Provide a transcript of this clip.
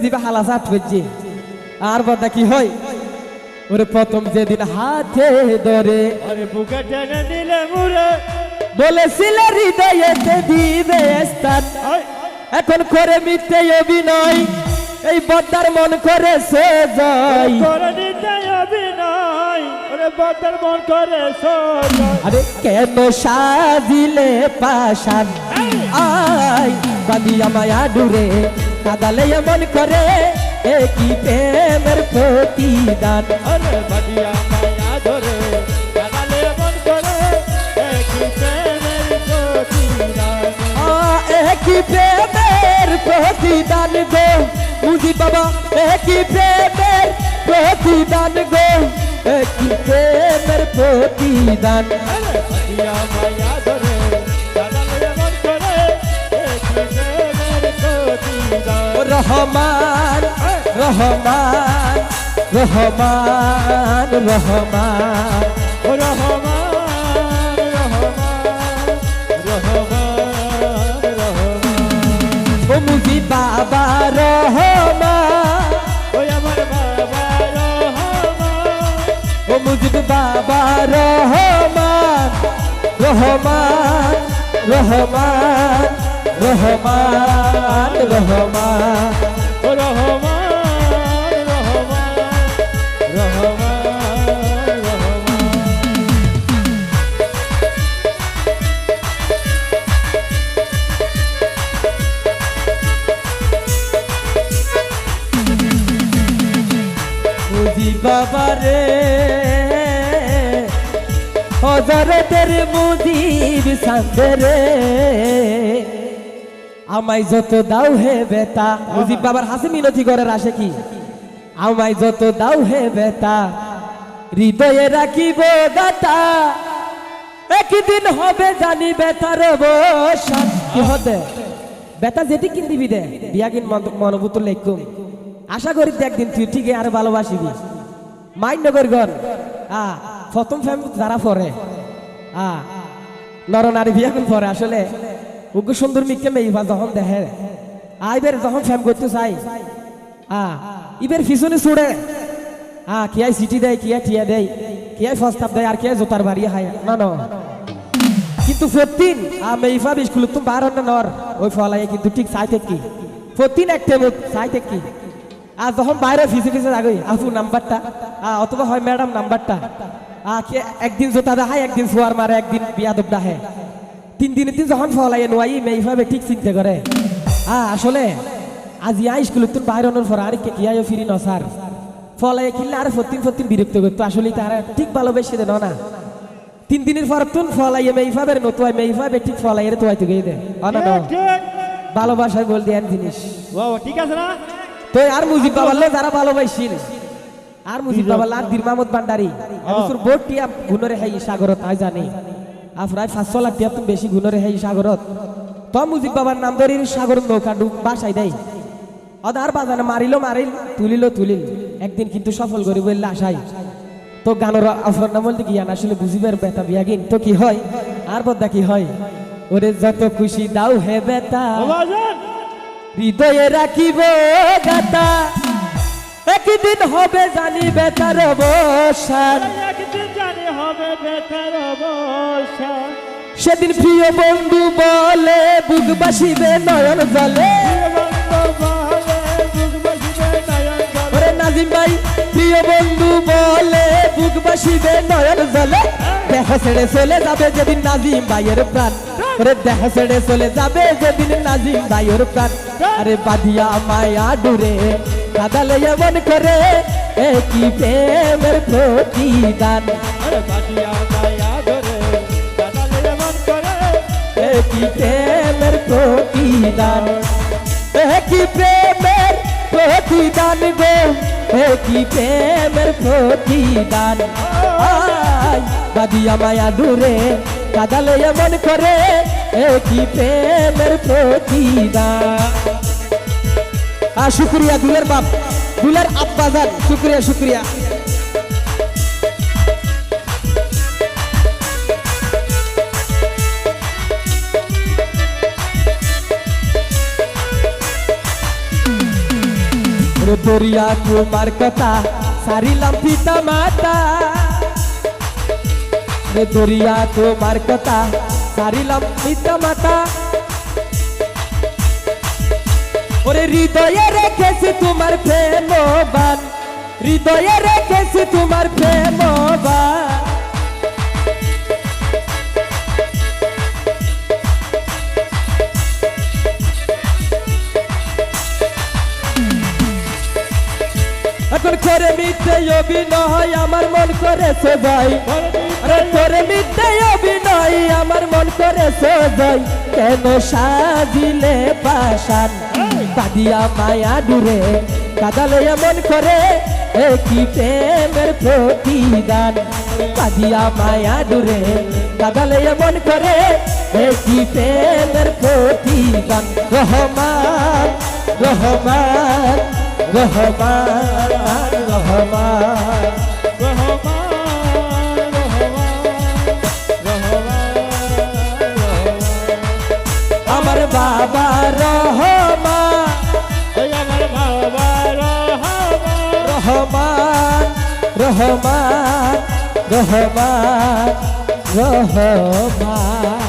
দিবা হালা চাট হচ্ছে আর বাদা কি হয় ওরে প্রথম যেদিন হাতে ধরে আরে বুকে টেনে নিলে মুরে বলেছিল হৃদয়েতে দিবে স্থান এখন করে মিথ্যে অভিনয় এই বদ্দার মন করে সে যায় করে নিতে অভিনয় ওরে বদ্দার মন করে সজায় আরে কেন সাজিলে পাশান আই বাদিয়া মায়া ডুরে কাদালে মন করে একই প্রেমের প্রতিদান আরে বাদিয়া মায়া ধরে কাদালে মন করে একই প্রেমের প্রতিদান একই প্রেমের প্রতিদান গো বুঝি বাবা একই প্রেমের প্রতিদান গো একই প্রেমের প্রতিদান আরে বাদিয়া মায়া ধরে কাদালে মন করে একই প্রেমের প্রতিদান রহমান রহমান রহমান রহমান ও রহমান রহমান রহমান রহমান ও মুজি বাবা রহমান ওই আমার বাবা রহমান ও মুজিব বাবা রহমান রহমান রহমান রহমান রহমান ও রহমান রহমান রহমান রহমান মুজি বাবা রে হজরতের মুজিব সান্দে রে আমায় যত দাও হে বেতা মুজিব বাবার হাসি মিনতি করে আসে কি আমায় যত দাও হে বেতা হৃদয়ে রাখিব গাতা একদিন হবে জানি বেতার অবসান কি হবে বেতা যেটি কিন দিবি দে বিয়া কিন মনোভূত লেখুম আশা করি একদিন তুই ঠিক আর ভালোবাসিবি মাইন্ড করিগন প্রথম ফ্যাম যারা পরে নর নারী বিয়া কোন পরে আসলে উগ্র সুন্দর মিকে মেইবা যখন দেখে আইবের যখন ফ্যাম করতে চাই ইবের পিছনে ছুড়ে কিয়াই সিটি দেয় কিয়া টিয়া দেয় কিয়াই ফস্তাব দেয় আর কিয়া জোতার বাড়ি হায় না না কিন্তু ফতিন মেইফা স্কুল তুমি বার না নর ওই ফলাই কিন্তু ঠিক চাইতে কি ফতিন একটা চাইতে কি আর যখন বাইরে ফিসে ফিসে যাগই আপু নাম্বারটা অথবা হয় ম্যাডাম নাম্বারটা একদিন জোতা দেখায় একদিন সোয়ার মারে একদিন বিয়াদব ডাহে 3 দিনে যখন ফলাই নোয়াই মেইভাবে ঠিক চিন্তা করে আসলে আজ ইয়া স্কুল তুমি বাইরে অনর ফর আর কি আয় ফিরি ন স্যার ফলাই কিনলে আর ফতিন বিরক্ত করতো আসলে তারা ঠিক ভালোবেসে দেন না 3 দিনের পর তুন ফলাই মেইভাবে নতুয়াই মেইভাবে ঠিক ফলাই এর তোয়াইতে গিয়ে দে না ভালোবাসায় বল দেন জিনিস ও ঠিক আছে না তো আর মুজিব বাবালে যারা ভালোবাসিল আর মুজিব বাবাল আর বীর মাহমুদ ভান্ডারী এবছর বোট টিয়া গুণরে হাই সাগরত আই জানি প্রায় 500 লাখ টিয়া তুমি বেশি গুণরে হাই সাগরত তো মুজিব বাবার নাম ধরে সাগর নৌকা ডুব বাসাই দেয় অদার বাজানে মারিল তুলিল একদিন কিন্তু সফল করি বললে আশাই তো গানের অফর নাম বলতে কি আসলে বুঝিবার বেতা বিয়াগিন তো কি হয় আর বদা কি হয় ওরে যত খুশি দাও হে বেতা হৃদয়ে রাখিব গাতা একদিন হবে জানি বেতার অবসান একদিন জানি হবে বেতার অবসান সেদিন প্রিয় বন্ধু বলে বুক বাসিবে নয়ন জলে ওরে নাজিম ভাই প্রিয় বন্ধু বলে বুক বাসিবে নয়ন জলে দেহ ছেড়ে চলে যাবে যেদিন নাজিম ভাইয়ের প্রাণ ওরে দেহ ছেড়ে চলে যাবে যেদিন নাজিম ভাইয়ের প্রাণ আরে বাদিয়া মায়া ডুরে কাদালে এমন করে একই প্রেমের প্রতিদান আরে বাদিয়া মায়া ধরে কাদালে মন করে একই প্রেমের প্রতিদান একই প্রেমের প্রতিদান গো একই প্রেমের প্রতিদান বাদিয়া মায়া ডুরে কাদালে এমন করে একই প্রেমের প্রতিদান শুক্রিয়া দুলের বাপ দুলের আব্বাজান শুক্রিয়া দরিয়া তোমার কথা সারিলাম পিতা মাতা দরিয়া তোমার কথা সারিলাম পিতা মাতা ওরে হৃদয়ে রেখেছি তোমার প্রেমবান হৃদয়ে রেখেছি তোমার প্রেমবান এখন করে মিথ্যে অভিনয় আমার মন করেছে ভাই আরে করে মিথ্যে অভিনয় আমার মন করেছে ভাই কেন সাজিলে পাশান কাঁদিয়া মায়া দূরে কাদালে এমন করে কি প্রেমের প্রতিদান কাঁদিয়া মায়া দূরে কাদালে এমন করে কি প্রেমের প্রতিদান রহমান রহমান রহমান রহমান আমার বাবা রহমান রহমান রহমান রহমান রহমান